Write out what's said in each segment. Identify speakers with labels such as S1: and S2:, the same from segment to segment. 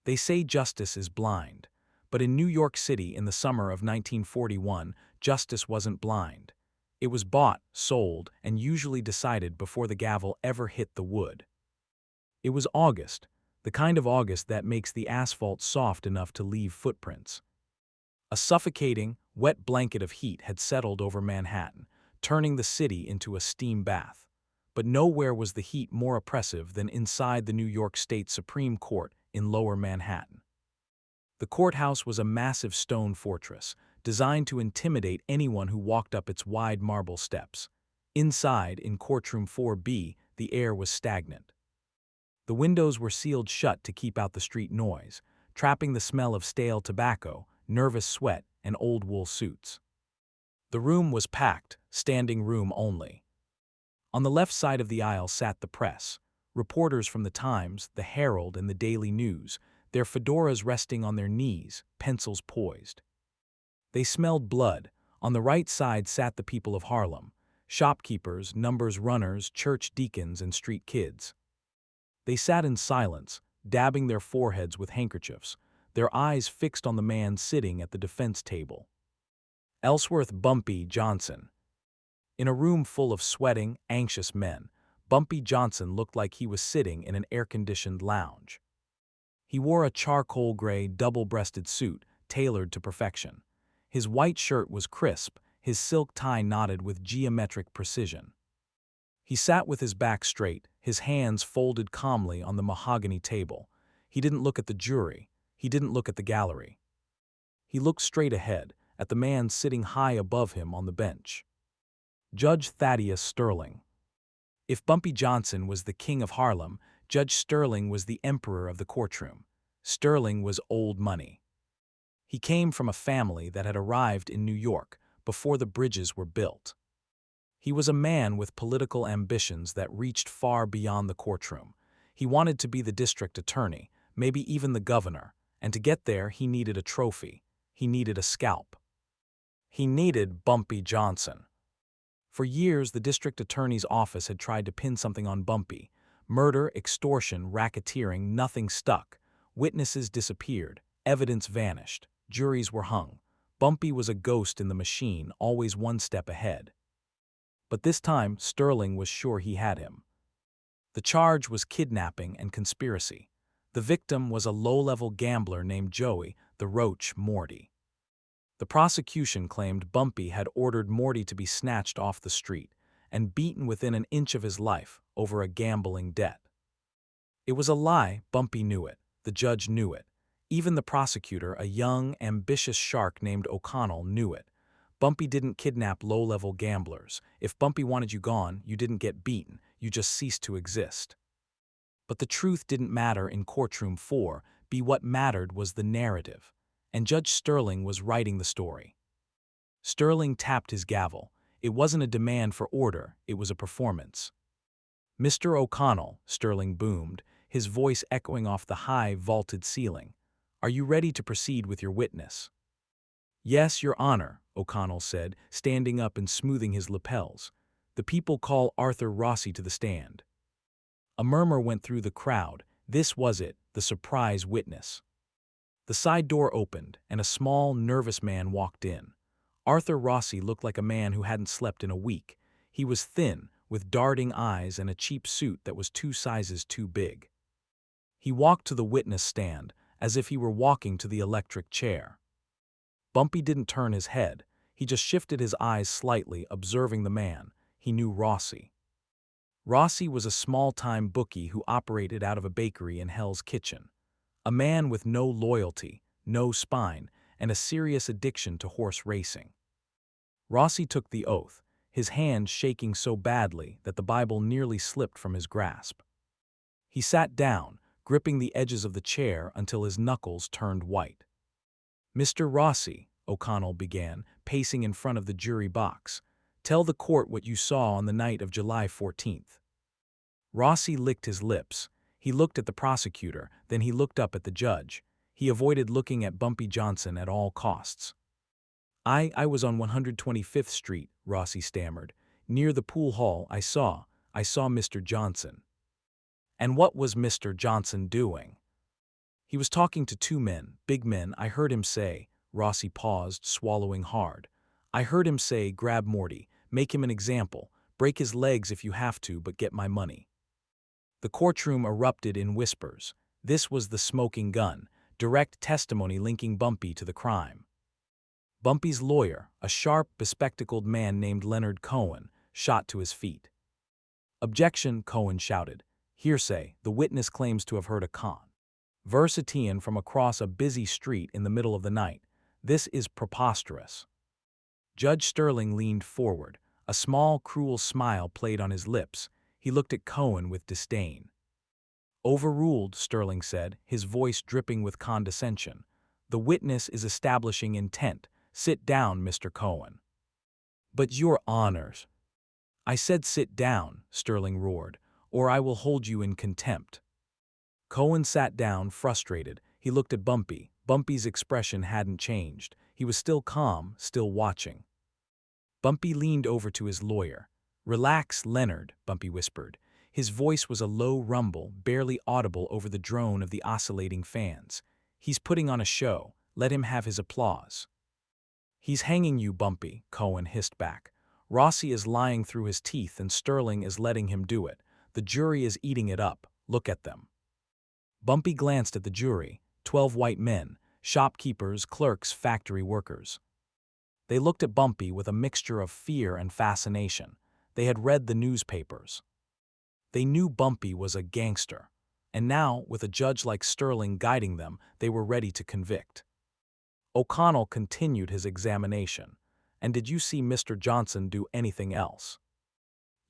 S1: They say justice is blind. But in New York City in the summer of 1941, justice wasn't blind. It was bought, sold, and usually decided before the gavel ever hit the wood. It was August, the kind of August that makes the asphalt soft enough to leave footprints. A suffocating, wet blanket of heat had settled over Manhattan, turning the city into a steam bath. But nowhere was the heat more oppressive than inside the New York State Supreme Court in Lower Manhattan. The courthouse was a massive stone fortress, designed to intimidate anyone who walked up its wide marble steps. Inside, in courtroom 4B, the air was stagnant. The windows were sealed shut to keep out the street noise, trapping the smell of stale tobacco, nervous sweat, and old wool suits. The room was packed, standing room only. On the left side of the aisle sat the press, reporters from the Times, the Herald, and the Daily News, their fedoras resting on their knees, pencils poised. They smelled blood. On the right side sat the people of Harlem, shopkeepers, numbers runners, church deacons, and street kids. They sat in silence, dabbing their foreheads with handkerchiefs, their eyes fixed on the man sitting at the defense table. Ellsworth Bumpy Johnson. In a room full of sweating, anxious men, Bumpy Johnson looked like he was sitting in an air-conditioned lounge. He wore a charcoal gray, double-breasted suit, tailored to perfection. His white shirt was crisp, his silk tie knotted with geometric precision. He sat with his back straight, his hands folded calmly on the mahogany table. He didn't look at the jury. He didn't look at the gallery. He looked straight ahead, at the man sitting high above him on the bench. Judge Thaddeus Sterling. If Bumpy Johnson was the king of Harlem, Judge Sterling was the emperor of the courtroom. Sterling was old money. He came from a family that had arrived in New York before the bridges were built. He was a man with political ambitions that reached far beyond the courtroom. He wanted to be the district attorney, maybe even the governor, and to get there he needed a trophy. He needed a scalp. He needed Bumpy Johnson. For years, the district attorney's office had tried to pin something on Bumpy. Murder, extortion, racketeering, nothing stuck. Witnesses disappeared. Evidence vanished. Juries were hung. Bumpy was a ghost in the machine, always one step ahead. But this time, Sterling was sure he had him. The charge was kidnapping and conspiracy. The victim was a low-level gambler named Joey, the Roach Morty. The prosecution claimed Bumpy had ordered Morty to be snatched off the street and beaten within an inch of his life over a gambling debt. It was a lie. Bumpy knew it. The judge knew it. Even the prosecutor, a young, ambitious shark named O'Connell, knew it. Bumpy didn't kidnap low-level gamblers. If Bumpy wanted you gone, you didn't get beaten. You just ceased to exist. But the truth didn't matter in courtroom 4B. What mattered was the narrative. And Judge Sterling was writing the story. Sterling tapped his gavel. It wasn't a demand for order, it was a performance. "Mr. O'Connell," Sterling boomed, his voice echoing off the high, vaulted ceiling. "Are you ready to proceed with your witness?" "Yes, Your Honor," O'Connell said, standing up and smoothing his lapels. "The people call Arthur Rossi to the stand." A murmur went through the crowd. This was it, the surprise witness. The side door opened, and a small, nervous man walked in. Arthur Rossi looked like a man who hadn't slept in a week. He was thin, with darting eyes and a cheap suit that was 2 sizes too big. He walked to the witness stand, as if he were walking to the electric chair. Bumpy didn't turn his head. He just shifted his eyes slightly, observing the man. He knew Rossi. Rossi was a small-time bookie who operated out of a bakery in Hell's Kitchen. A man with no loyalty, no spine, and a serious addiction to horse racing. Rossi took the oath, his hand shaking so badly that the Bible nearly slipped from his grasp. He sat down, gripping the edges of the chair until his knuckles turned white. "Mr. Rossi," O'Connell began, pacing in front of the jury box, "tell the court what you saw on the night of July 14th. Rossi licked his lips. He looked at the prosecutor, then he looked up at the judge. He avoided looking at Bumpy Johnson at all costs. I was on 125th Street, Rossi stammered. Near the pool hall, I saw Mr. Johnson." "And what was Mr. Johnson doing?" He was talking to two men, big men, I heard him say. Rossi paused, swallowing hard. I heard him say, grab Morty, make him an example, break his legs if you have to, but get my money. The courtroom erupted in whispers. This was the smoking gun, direct testimony linking Bumpy to the crime. Bumpy's lawyer, a sharp, bespectacled man named Leonard Cohen, shot to his feet. Objection, Cohen shouted. Hearsay, the witness claims to have heard a conversation from across a busy street in the middle of the night. This is preposterous. Judge Sterling leaned forward. A small, cruel smile played on his lips. He looked at Cohen with disdain. Overruled, Sterling said, his voice dripping with condescension. The witness is establishing intent. Sit down, Mr. Cohen. But your honors. I said sit down, Sterling roared, or I will hold you in contempt. Cohen sat down, frustrated. He looked at Bumpy. Bumpy's expression hadn't changed. He was still calm, still watching. Bumpy leaned over to his lawyer. Relax, Leonard, Bumpy whispered. His voice was a low rumble, barely audible over the drone of the oscillating fans. He's putting on a show. Let him have his applause. He's hanging you, Bumpy, Cohen hissed back. Rossi is lying through his teeth and Sterling is letting him do it. The jury is eating it up. Look at them. Bumpy glanced at the jury, 12 white men, shopkeepers, clerks, factory workers. They looked at Bumpy with a mixture of fear and fascination. They had read the newspapers. They knew Bumpy was a gangster. And now, with a judge like Sterling guiding them, they were ready to convict. O'Connell continued his examination. And did you see Mr. Johnson do anything else?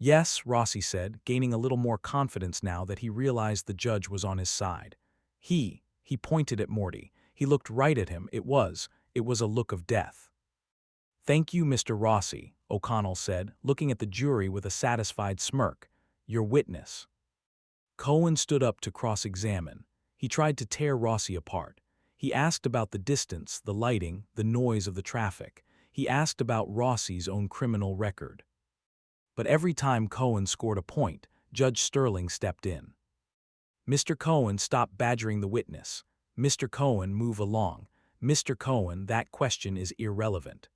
S1: Yes, Rossi said, gaining a little more confidence now that he realized the judge was on his side. He pointed at Morty. He looked right at him. It was a look of death. Thank you, Mr. Rossi, O'Connell said, looking at the jury with a satisfied smirk. Your witness. Cohen stood up to cross-examine. He tried to tear Rossi apart. He asked about the distance, the lighting, the noise of the traffic. He asked about Rossi's own criminal record. But every time Cohen scored a point, Judge Sterling stepped in. Mr. Cohen, stop badgering the witness. Mr. Cohen, move along. Mr. Cohen, that question is irrelevant.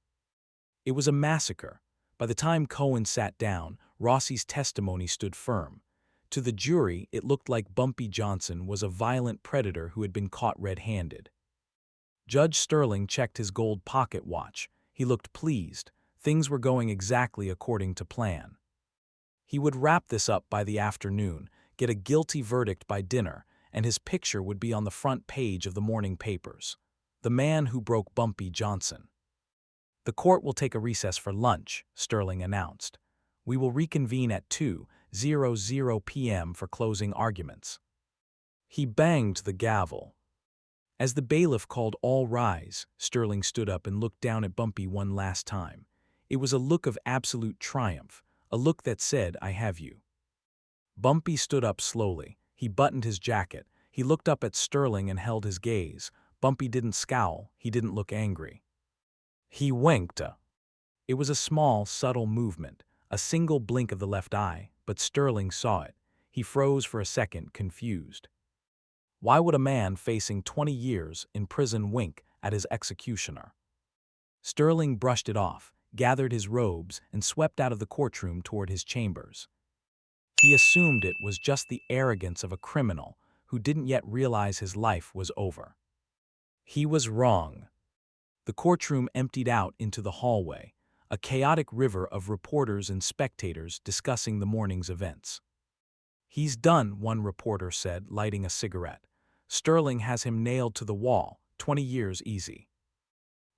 S1: It was a massacre. By the time Cohen sat down, Rossi's testimony stood firm. To the jury, it looked like Bumpy Johnson was a violent predator who had been caught red-handed. Judge Sterling checked his gold pocket watch. He looked pleased. Things were going exactly according to plan. He would wrap this up by the afternoon, get a guilty verdict by dinner, and his picture would be on the front page of the morning papers. The man who broke Bumpy Johnson. The court will take a recess for lunch, Sterling announced. We will reconvene at 2:00 p.m. for closing arguments. He banged the gavel. As the bailiff called all rise, Sterling stood up and looked down at Bumpy one last time. It was a look of absolute triumph, a look that said, I have you. Bumpy stood up slowly. He buttoned his jacket. He looked up at Sterling and held his gaze. Bumpy didn't scowl. He didn't look angry. He winked. It was a small, subtle movement, a single blink of the left eye, but Sterling saw it. He froze for a second, confused. Why would a man facing 20 years in prison wink at his executioner? Sterling brushed it off, gathered his robes, and swept out of the courtroom toward his chambers. He assumed it was just the arrogance of a criminal who didn't yet realize his life was over. He was wrong. The courtroom emptied out into the hallway, a chaotic river of reporters and spectators discussing the morning's events. He's done, one reporter said, lighting a cigarette. Sterling has him nailed to the wall, 20 years easy.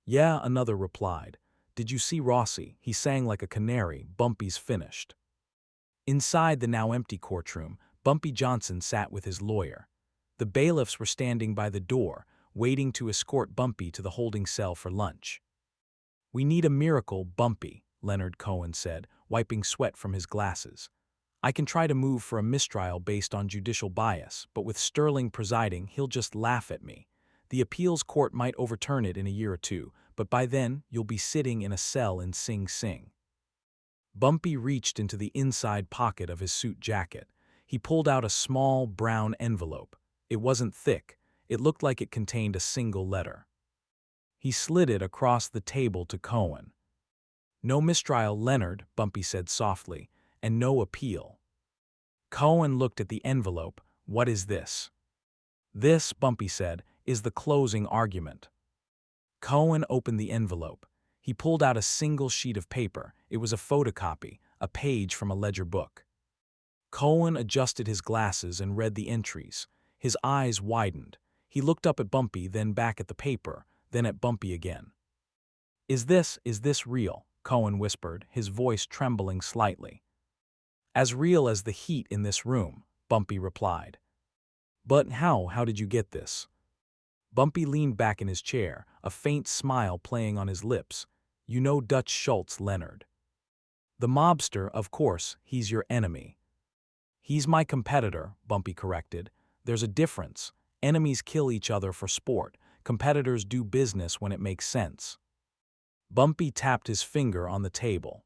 S1: Yeah, another replied. Did you see Rossi? He sang like a canary. Bumpy's finished. Inside the now empty courtroom, Bumpy Johnson sat with his lawyer. The bailiffs were standing by the door, waiting to escort Bumpy to the holding cell for lunch. We need a miracle, Bumpy, Leonard Cohen said, wiping sweat from his glasses. I can try to move for a mistrial based on judicial bias, but with Sterling presiding, he'll just laugh at me. The appeals court might overturn it in a year or two, but by then, you'll be sitting in a cell in Sing Sing. Bumpy reached into the inside pocket of his suit jacket. He pulled out a small, brown envelope. It wasn't thick, It looked like it contained a single letter. He slid it across the table to Cohen. "No mistrial, Leonard," Bumpy said softly, "and no appeal." Cohen looked at the envelope. "What is this?" "This," Bumpy said, "is the closing argument." Cohen opened the envelope. He pulled out a single sheet of paper. It was a photocopy, a page from a ledger book. Cohen adjusted his glasses and read the entries. His eyes widened. He looked up at Bumpy, then back at the paper, then at Bumpy again. Is this real?" Cohen whispered, his voice trembling slightly. "As real as the heat in this room," Bumpy replied. "But how did you get this?" Bumpy leaned back in his chair, a faint smile playing on his lips. "You know Dutch Schultz, Leonard." "The mobster, of course, he's your enemy." "He's my competitor," Bumpy corrected. "There's a difference. Enemies kill each other for sport. Competitors do business when it makes sense." Bumpy tapped his finger on the table.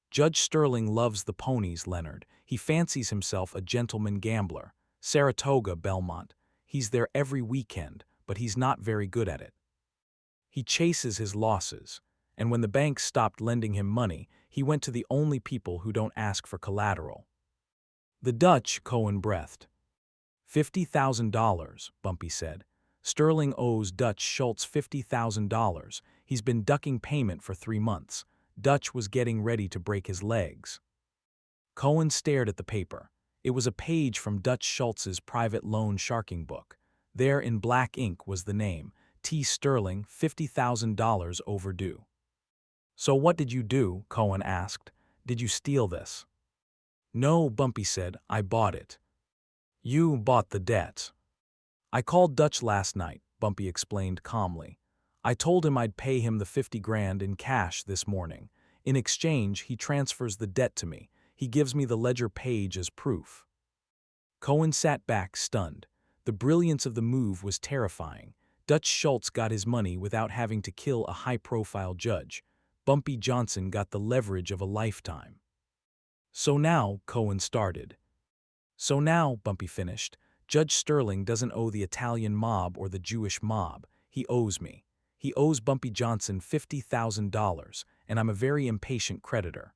S1: "Judge Sterling loves the ponies, Leonard. He fancies himself a gentleman gambler. Saratoga, Belmont. He's there every weekend, but he's not very good at it. He chases his losses, and when the bank stopped lending him money, he went to the only people who don't ask for collateral." "The Dutch," Cohen breathed. $50,000, Bumpy said. "Sterling owes Dutch Schultz $50,000. He's been ducking payment for 3 months. Dutch was getting ready to break his legs." Cohen stared at the paper. It was a page from Dutch Schultz's private loan sharking book. There in black ink was the name, T. Sterling, $50,000 overdue. "So what did you do?" Cohen asked. "Did you steal this?" "No," Bumpy said, "I bought it." "You bought the debt." "I called Dutch last night," Bumpy explained calmly. "I told him I'd pay him the 50 grand in cash this morning. In exchange, he transfers the debt to me. He gives me the ledger page as proof." Cohen sat back, stunned. The brilliance of the move was terrifying. Dutch Schultz got his money without having to kill a high-profile judge. Bumpy Johnson got the leverage of a lifetime. "So now," Cohen started. "So now," Bumpy finished, "Judge Sterling doesn't owe the Italian mob or the Jewish mob. He owes me. He owes Bumpy Johnson $50,000, and I'm a very impatient creditor."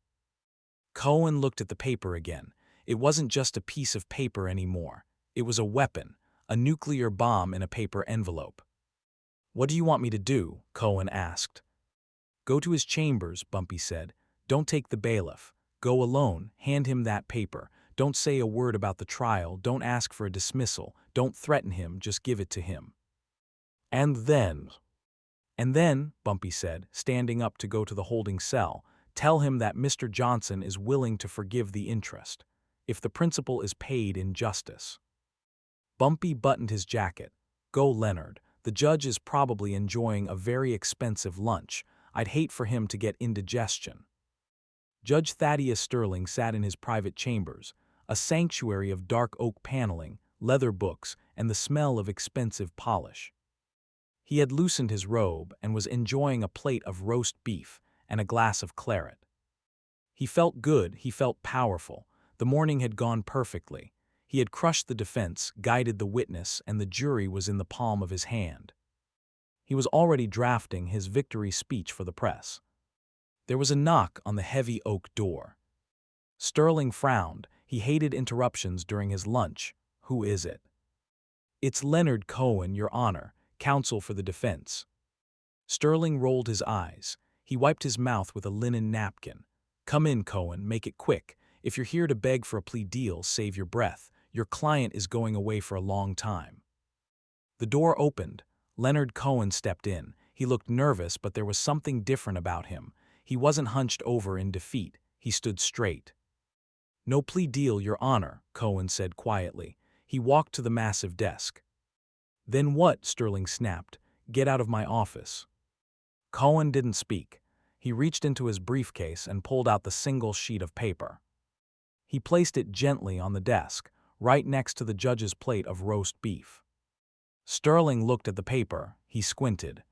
S1: Cohen looked at the paper again. It wasn't just a piece of paper anymore. It was a weapon, a nuclear bomb in a paper envelope. "What do you want me to do?" Cohen asked. "Go to his chambers," Bumpy said. "Don't take the bailiff. Go alone, hand him that paper. Don't say a word about the trial, don't ask for a dismissal, don't threaten him, just give it to him." "And then?" "And then," Bumpy said, standing up to go to the holding cell, "tell him that Mr. Johnson is willing to forgive the interest, if the principal is paid in justice." Bumpy buttoned his jacket. "Go, Leonard. The judge is probably enjoying a very expensive lunch. I'd hate for him to get indigestion." Judge Thaddeus Sterling sat in his private chambers, a sanctuary of dark oak paneling, leather books, and the smell of expensive polish. He had loosened his robe and was enjoying a plate of roast beef and a glass of claret. He felt good, he felt powerful. The morning had gone perfectly. He had crushed the defense, guided the witness, and the jury was in the palm of his hand. He was already drafting his victory speech for the press. There was a knock on the heavy oak door. Sterling frowned. He hated interruptions during his lunch. "Who is it?" "It's Leonard Cohen, Your Honor, counsel for the defense." Sterling rolled his eyes. He wiped his mouth with a linen napkin. "Come in, Cohen, make it quick. If you're here to beg for a plea deal, save your breath. Your client is going away for a long time." The door opened. Leonard Cohen stepped in. He looked nervous, but there was something different about him. He wasn't hunched over in defeat. He stood straight. "No plea deal, Your Honor," Cohen said quietly. He walked to the massive desk. "Then what?" Sterling snapped. "Get out of my office." Cohen didn't speak. He reached into his briefcase and pulled out the single sheet of paper. He placed it gently on the desk, right next to the judge's plate of roast beef. Sterling looked at the paper. He squinted.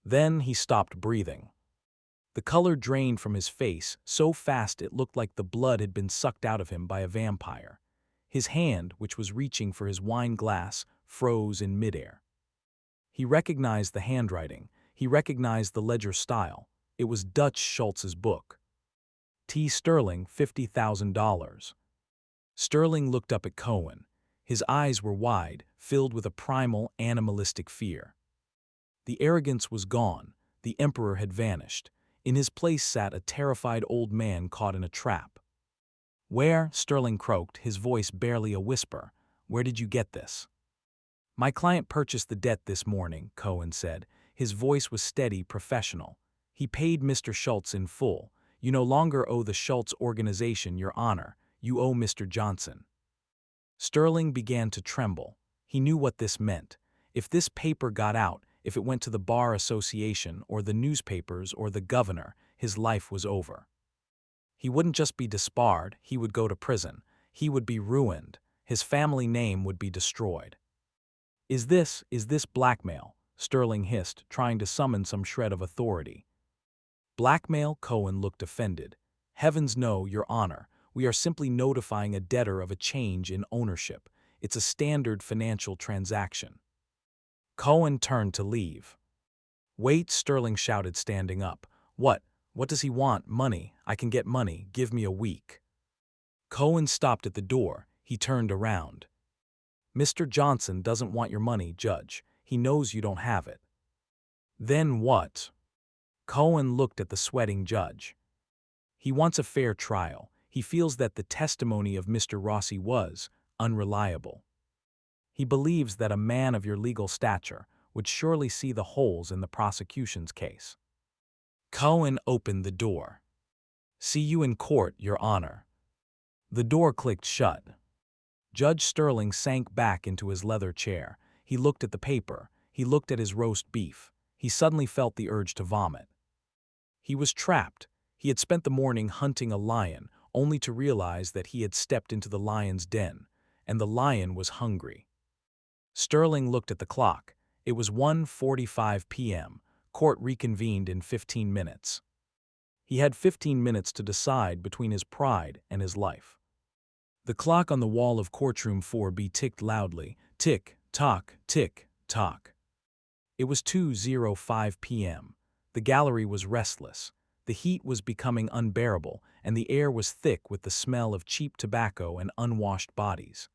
S1: Then he stopped breathing. The color drained from his face so fast it looked like the blood had been sucked out of him by a vampire. His hand, which was reaching for his wine glass, froze in midair. He recognized the handwriting. He recognized the ledger style. It was Dutch Schultz's book. T. Sterling, $50,000. Sterling looked up at Cohen. His eyes were wide, filled with a primal, animalistic fear. The arrogance was gone. The emperor had vanished. In his place sat a terrified old man caught in a trap. "Where?" Sterling croaked, his voice barely a whisper. "Where did you get this?" "My client purchased the debt this morning," Cohen said. His voice was steady, professional. "He paid Mr. Schultz in full. You no longer owe the Schultz organization, Your Honor. You owe Mr. Johnson." Sterling began to tremble. He knew what this meant. If this paper got out, if it went to the Bar Association or the newspapers or the governor, his life was over. He wouldn't just be disbarred, he would go to prison. He would be ruined. His family name would be destroyed. Is this blackmail?" Sterling hissed, trying to summon some shred of authority. "Blackmail?" Cohen looked offended. "Heavens no, Your Honor. We are simply notifying a debtor of a change in ownership. It's a standard financial transaction." Cohen turned to leave. "Wait," Sterling shouted, standing up. What does he want?" "Money. I can get money. Give me a week." Cohen stopped at the door. He turned around. "Mr. Johnson doesn't want your money, Judge. He knows you don't have it." "Then what?" Cohen looked at the sweating judge. "He wants a fair trial. He feels that the testimony of Mr. Rossi was unreliable. He believes that a man of your legal stature would surely see the holes in the prosecution's case." Cohen opened the door. "See you in court, Your Honor." The door clicked shut. Judge Sterling sank back into his leather chair. He looked at the paper. He looked at his roast beef. He suddenly felt the urge to vomit. He was trapped. He had spent the morning hunting a lion, only to realize that he had stepped into the lion's den, and the lion was hungry. Sterling looked at the clock. It was 1:45 p.m. Court reconvened in 15 minutes. He had 15 minutes to decide between his pride and his life. The clock on the wall of courtroom 4B ticked loudly. Tick, tock, tick, tock. It was 2:05 p.m. The gallery was restless. The heat was becoming unbearable, and the air was thick with the smell of cheap tobacco and unwashed bodies.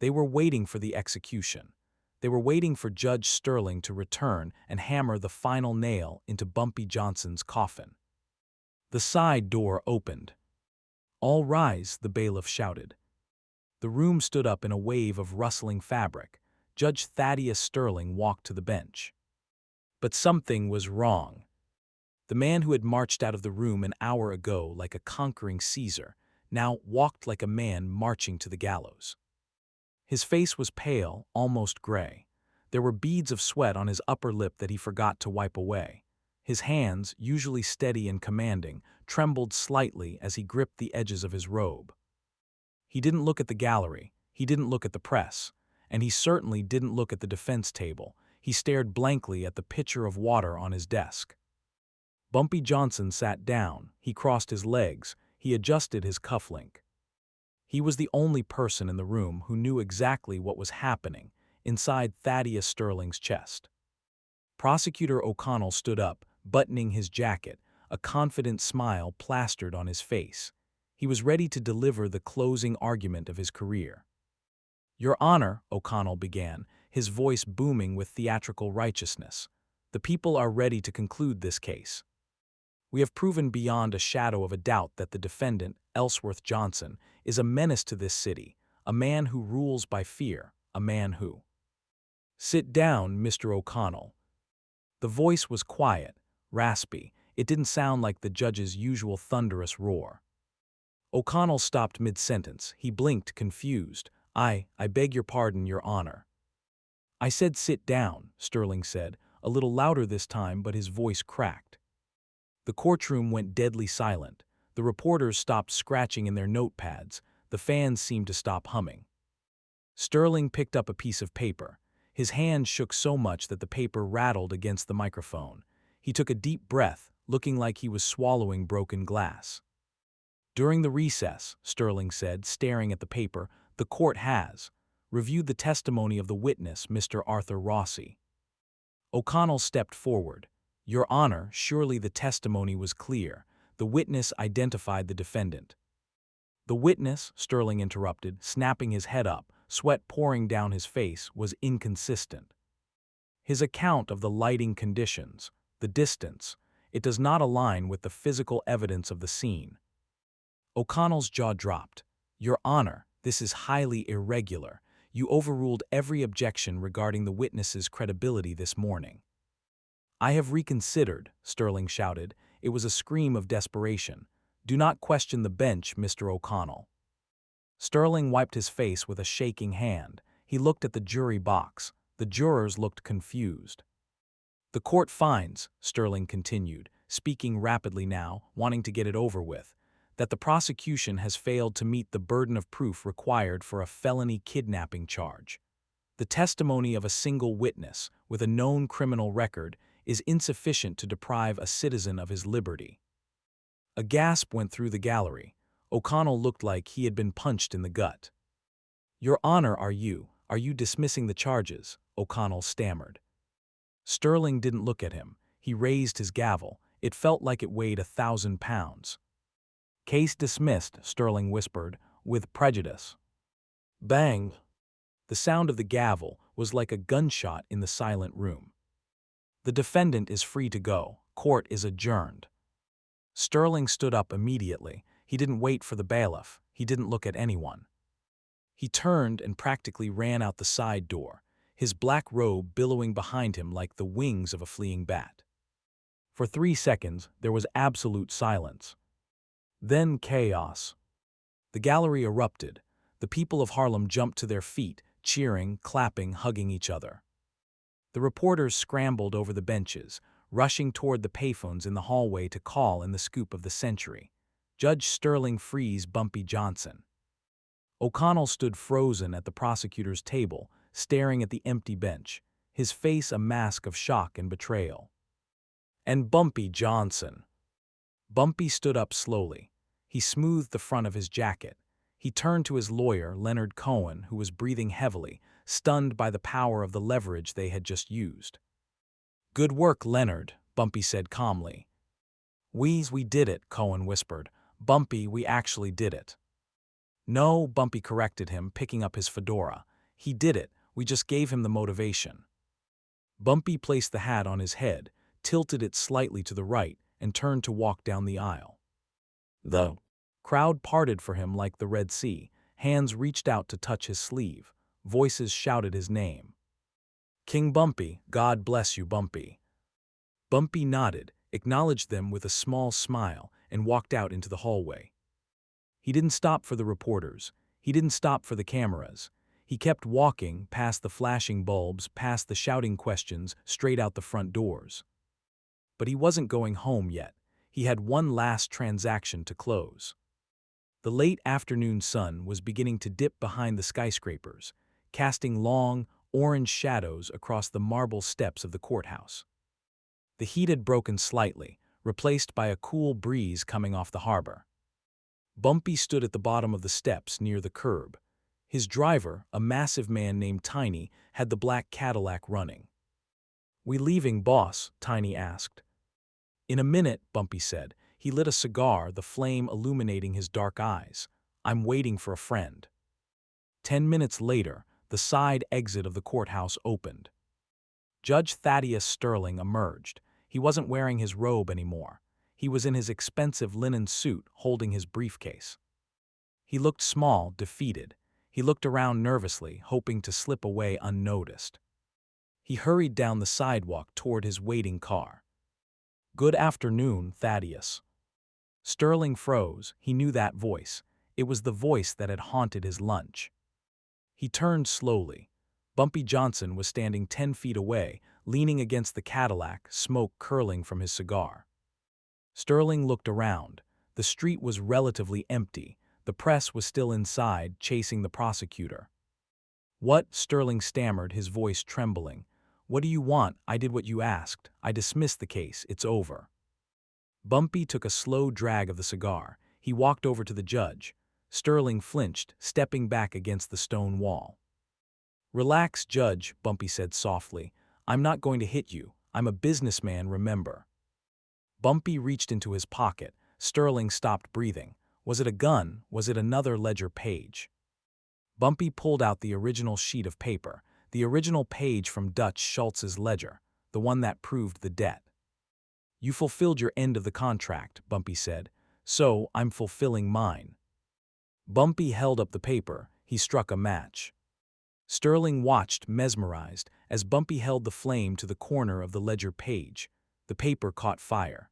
S1: They were waiting for the execution. They were waiting for Judge Sterling to return and hammer the final nail into Bumpy Johnson's coffin. The side door opened. "All rise," the bailiff shouted. The room stood up in a wave of rustling fabric. Judge Thaddeus Sterling walked to the bench. But something was wrong. The man who had marched out of the room an hour ago like a conquering Caesar now walked like a man marching to the gallows. His face was pale, almost gray. There were beads of sweat on his upper lip that he forgot to wipe away. His hands, usually steady and commanding, trembled slightly as he gripped the edges of his robe. He didn't look at the gallery, he didn't look at the press, and he certainly didn't look at the defense table. He stared blankly at the pitcher of water on his desk. Bumpy Johnson sat down, he crossed his legs, he adjusted his cufflink. He was the only person in the room who knew exactly what was happening inside Thaddeus Sterling's chest. Prosecutor O'Connell stood up, buttoning his jacket, a confident smile plastered on his face. He was ready to deliver the closing argument of his career. "Your Honor," O'Connell began, his voice booming with theatrical righteousness, "the people are ready to conclude this case. We have proven beyond a shadow of a doubt that the defendant, Ellsworth Johnson, is a menace to this city, a man who rules by fear, a man who—" "Sit down, Mr. O'Connell." The voice was quiet, raspy. It didn't sound like the judge's usual thunderous roar. O'Connell stopped mid-sentence. He blinked, confused. I beg your pardon, Your Honor." "I said sit down," Sterling said, a little louder this time, but his voice cracked. The courtroom went deadly silent. The reporters stopped scratching in their notepads. The fans seemed to stop humming. Sterling picked up a piece of paper. His hand shook so much that the paper rattled against the microphone. He took a deep breath, looking like he was swallowing broken glass. "During the recess," Sterling said, staring at the paper, "the court has reviewed the testimony of the witness, Mr. Arthur Rossi. O'Connell stepped forward. Your Honor, surely the testimony was clear. The witness identified the defendant. The witness, Sterling interrupted, snapping his head up, sweat pouring down his face, was inconsistent. His account of the lighting conditions, the distance, it does not align with the physical evidence of the scene. O'Connell's jaw dropped. Your Honor, this is highly irregular. You overruled every objection regarding the witness's credibility this morning. I have reconsidered, Sterling shouted. It was a scream of desperation. Do not question the bench, Mr. O'Connell. Sterling wiped his face with a shaking hand. He looked at the jury box. The jurors looked confused. The court finds, Sterling continued, speaking rapidly now, wanting to get it over with, that the prosecution has failed to meet the burden of proof required for a felony kidnapping charge. The testimony of a single witness, with a known criminal record, is insufficient to deprive a citizen of his liberty. A gasp went through the gallery. O'Connell looked like he had been punched in the gut. Your Honor, are you dismissing the charges? O'Connell stammered. Sterling didn't look at him. He raised his gavel. It felt like it weighed 1,000 pounds. Case dismissed, Sterling whispered, with prejudice. Bang! The sound of the gavel was like a gunshot in the silent room. The defendant is free to go. Court is adjourned. Sterling stood up immediately. He didn't wait for the bailiff. He didn't look at anyone. He turned and practically ran out the side door, his black robe billowing behind him like the wings of a fleeing bat. For 3 seconds, there was absolute silence. Then chaos. The gallery erupted. The people of Harlem jumped to their feet, cheering, clapping, hugging each other. The reporters scrambled over the benches, rushing toward the payphones in the hallway to call in the scoop of the century. Judge Sterling frees Bumpy Johnson. O'Connell stood frozen at the prosecutor's table, staring at the empty bench, his face a mask of shock and betrayal. And Bumpy Johnson. Bumpy stood up slowly. He smoothed the front of his jacket. He turned to his lawyer, Leonard Cohen, who was breathing heavily, stunned by the power of the leverage they had just used. Good work, Leonard, Bumpy said calmly. We did it, Cohen whispered. Bumpy, we actually did it. No, Bumpy corrected him, picking up his fedora. He did it, we just gave him the motivation. Bumpy placed the hat on his head, tilted it slightly to the right, and turned to walk down the aisle. The crowd parted for him like the Red Sea. Hands reached out to touch his sleeve. Voices shouted his name. King Bumpy, God bless you, Bumpy. Bumpy nodded, acknowledged them with a small smile, and walked out into the hallway. He didn't stop for the reporters. He didn't stop for the cameras. He kept walking, past the flashing bulbs, past the shouting questions, straight out the front doors. But he wasn't going home yet. He had one last transaction to close. The late afternoon sun was beginning to dip behind the skyscrapers, casting long, orange shadows across the marble steps of the courthouse. The heat had broken slightly, replaced by a cool breeze coming off the harbor. Bumpy stood at the bottom of the steps near the curb. His driver, a massive man named Tiny, had the black Cadillac running. We leaving, boss? Tiny asked. In a minute, Bumpy said. He lit a cigar, the flame illuminating his dark eyes. I'm waiting for a friend. 10 minutes later, the side exit of the courthouse opened. Judge Thaddeus Sterling emerged. He wasn't wearing his robe anymore. He was in his expensive linen suit, holding his briefcase. He looked small, defeated. He looked around nervously, hoping to slip away unnoticed. He hurried down the sidewalk toward his waiting car. Good afternoon, Thaddeus. Sterling froze. He knew that voice. It was the voice that had haunted his lunch. He turned slowly. Bumpy Johnson was standing 10 feet away, leaning against the Cadillac, smoke curling from his cigar. Sterling looked around. The street was relatively empty. The press was still inside, chasing the prosecutor. What? Sterling stammered, his voice trembling. What do you want? I did what you asked. I dismissed the case. It's over. Bumpy took a slow drag of the cigar. He walked over to the judge. Sterling flinched, stepping back against the stone wall. "Relax, Judge," Bumpy said softly. "I'm not going to hit you. I'm a businessman, remember." Bumpy reached into his pocket. Sterling stopped breathing. Was it a gun? Was it another ledger page? Bumpy pulled out the original sheet of paper, the original page from Dutch Schultz's ledger, the one that proved the debt. "You fulfilled your end of the contract," Bumpy said, "so I'm fulfilling mine." Bumpy held up the paper. He struck a match. Sterling watched, mesmerized, as Bumpy held the flame to the corner of the ledger page. The paper caught fire.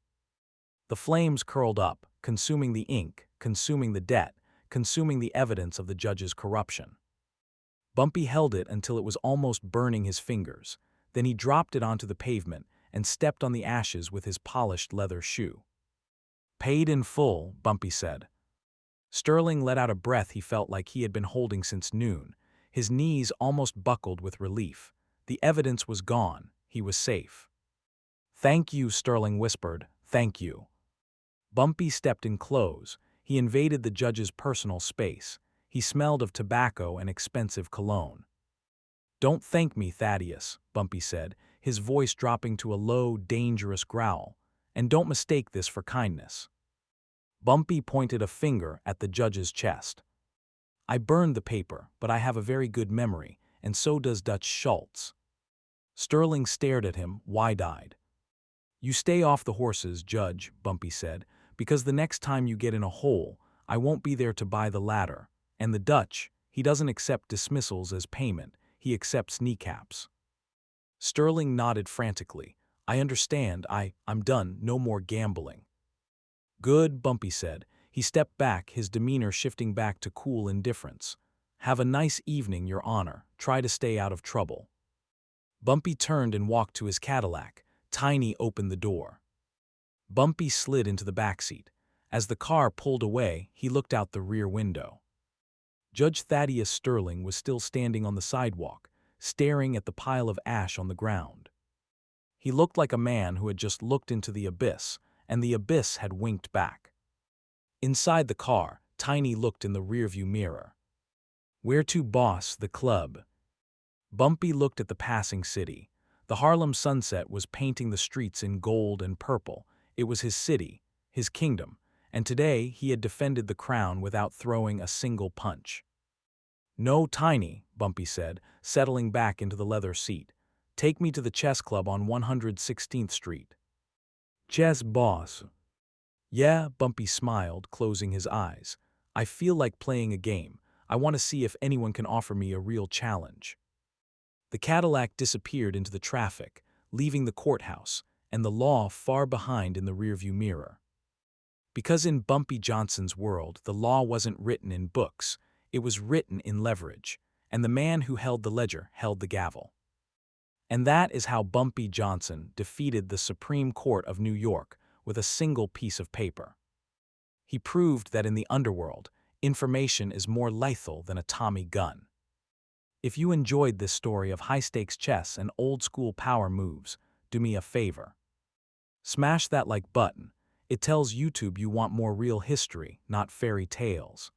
S1: The flames curled up, consuming the ink, consuming the debt, consuming the evidence of the judge's corruption. Bumpy held it until it was almost burning his fingers. Then he dropped it onto the pavement and stepped on the ashes with his polished leather shoe. "Paid in full," Bumpy said. Sterling let out a breath he felt like he had been holding since noon. His knees almost buckled with relief. The evidence was gone. He was safe. "Thank you," Sterling whispered. "Thank you." Bumpy stepped in close. He invaded the judge's personal space. He smelled of tobacco and expensive cologne. "Don't thank me, Thaddeus," Bumpy said, his voice dropping to a low, dangerous growl. "And don't mistake this for kindness." Bumpy pointed a finger at the judge's chest. "I burned the paper, but I have a very good memory, and so does Dutch Schultz." Sterling stared at him, wide-eyed. "You stay off the horses, Judge," Bumpy said, "because the next time you get in a hole, I won't be there to buy the ladder. And the Dutch, he doesn't accept dismissals as payment, he accepts kneecaps." Sterling nodded frantically. "I understand, I'm done, no more gambling." "Good," Bumpy said. He stepped back, his demeanor shifting back to cool indifference. "Have a nice evening, Your Honor. Try to stay out of trouble." Bumpy turned and walked to his Cadillac. Tiny opened the door. Bumpy slid into the backseat. As the car pulled away, he looked out the rear window. Judge Thaddeus Sterling was still standing on the sidewalk, staring at the pile of ash on the ground. He looked like a man who had just looked into the abyss, and the abyss had winked back. Inside the car, Tiny looked in the rearview mirror. "Where to, boss? The club?" Bumpy looked at the passing city. The Harlem sunset was painting the streets in gold and purple. It was his city, his kingdom, and today he had defended the crown without throwing a single punch. "No, Tiny," Bumpy said, settling back into the leather seat. "Take me to the chess club on 116th Street. "Chess, boss?" "Yeah," Bumpy smiled, closing his eyes. "I feel like playing a game. I want to see if anyone can offer me a real challenge." The Cadillac disappeared into the traffic, leaving the courthouse, and the law far behind in the rearview mirror. Because in Bumpy Johnson's world, the law wasn't written in books, it was written in leverage, and the man who held the ledger held the gavel. And that is how Bumpy Johnson defeated the Supreme Court of New York with a single piece of paper. He proved that in the underworld, information is more lethal than a Tommy gun. If you enjoyed this story of high-stakes chess and old-school power moves, do me a favor. Smash that like button. It tells YouTube you want more real history, not fairy tales.